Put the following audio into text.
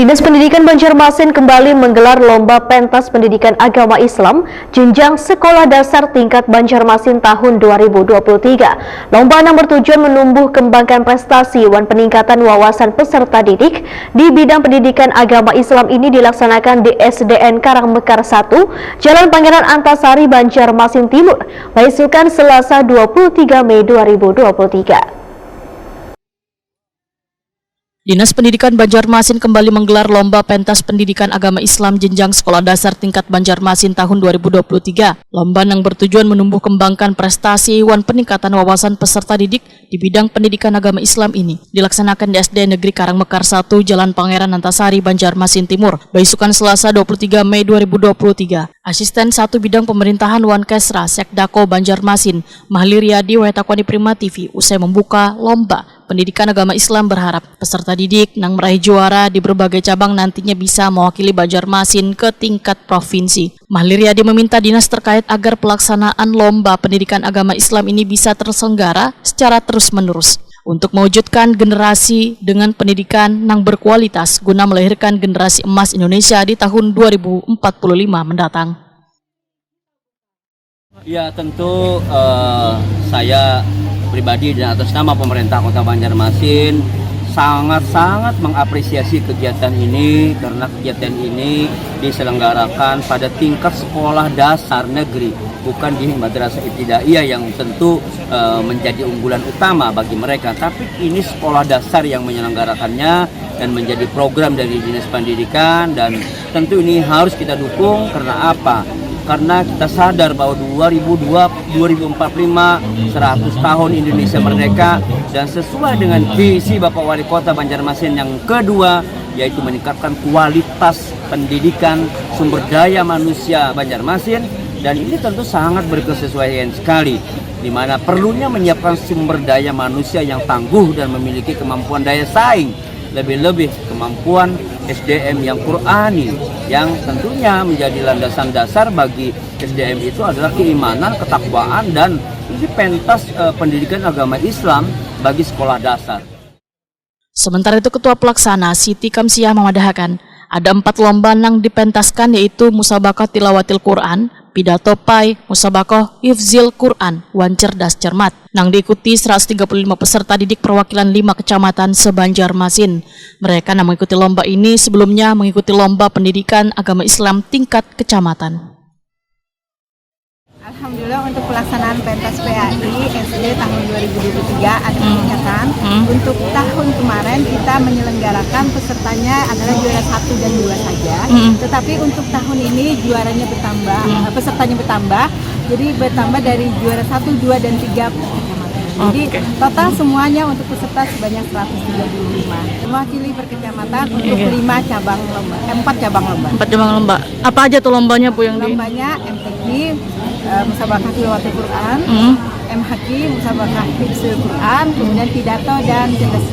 Dinas Pendidikan Banjarmasin kembali menggelar lomba pentas pendidikan agama Islam jenjang sekolah dasar tingkat Banjarmasin tahun 2023. Lomba yang bertujuan menumbuh kembangkan prestasi dan peningkatan wawasan peserta didik di bidang pendidikan agama Islam ini dilaksanakan di SDN Karangmekar 1, Jalan Pangeran Antasari, Banjarmasin Timur, besukan Selasa 23 Mei 2023. Dinas Pendidikan Banjarmasin kembali menggelar lomba pentas pendidikan agama Islam jenjang sekolah dasar tingkat Banjarmasin tahun 2023. Lomba yang bertujuan menumbuh kembangkan prestasi dan peningkatan wawasan peserta didik di bidang pendidikan agama Islam ini dilaksanakan di SD Negeri Karangmekar 1, Jalan Pangeran Antasari, Banjarmasin Timur, besukan Selasa 23 Mei 2023. Asisten 1 Bidang Pemerintahan Wan Kesra Sekdako Banjarmasin, Mahli Riyadi Wetakwani Prima TV, usai membuka lomba pendidikan agama Islam berharap peserta didik yang meraih juara di berbagai cabang nantinya bisa mewakili Banjarmasin ke tingkat provinsi. Mahli Riyadi meminta dinas terkait agar pelaksanaan lomba pendidikan agama Islam ini bisa terselenggara secara terus-menerus untuk mewujudkan generasi dengan pendidikan yang berkualitas guna melahirkan generasi emas Indonesia di tahun 2045 mendatang. Ya, tentu saya pribadi dan atas nama pemerintah Kota Banjarmasin sangat-sangat mengapresiasi kegiatan ini, karena kegiatan ini diselenggarakan pada tingkat sekolah dasar negeri, bukan di Madrasah Ibtidaiyah yang tentu menjadi unggulan utama bagi mereka, tapi ini sekolah dasar yang menyelenggarakannya dan menjadi program dari Dinas Pendidikan, dan tentu ini harus kita dukung. Karena apa? Karena kita sadar bahwa 2045 100 tahun Indonesia merdeka, dan sesuai dengan visi Bapak Wali Kota Banjarmasin yang kedua, yaitu meningkatkan kualitas pendidikan sumber daya manusia Banjarmasin, dan ini tentu sangat berkesesuaian sekali, di mana perlunya menyiapkan sumber daya manusia yang tangguh dan memiliki kemampuan daya saing, lebih-lebih kemampuan SDM yang Qur'ani, yang tentunya menjadi landasan dasar bagi SDM itu adalah keimanan, ketakwaan, dan ini pentas pendidikan agama Islam bagi sekolah dasar. Sementara itu Ketua Pelaksana Siti Kamsiah memadahkan ada 4 lomba yang dipentaskan, yaitu Musabaqah Tilawatil Quran, Pidato Pai, Musabaqah Hifzil Quran, Wan Cerdas Cermat, yang diikuti 135 peserta didik perwakilan 5 kecamatan se-Banjarmasin. Mereka yang mengikuti lomba ini sebelumnya mengikuti lomba pendidikan agama Islam tingkat kecamatan. Alhamdulillah, untuk pelaksanaan pentas PAI SD tahun 2023 ada peningkatan. Untuk tahun kemarin kita menyelenggarakan pesertanya adalah juara 1 dan 2 saja. Tetapi untuk tahun ini juaranya bertambah, pesertanya bertambah. Jadi bertambah dari juara 1, 2, dan 3 kecamatan. Jadi total semuanya untuk peserta sebanyak 135. Mewakili per kecamatan untuk 4 cabang lomba. 4 cabang lomba. Apa aja tuh lombanya, Bu, yang lombanya? MTQ, Musabaqah Tilawatil Quran, MHQ, Musabaqah Hifzil Quran, kemudian pidato dan cerdas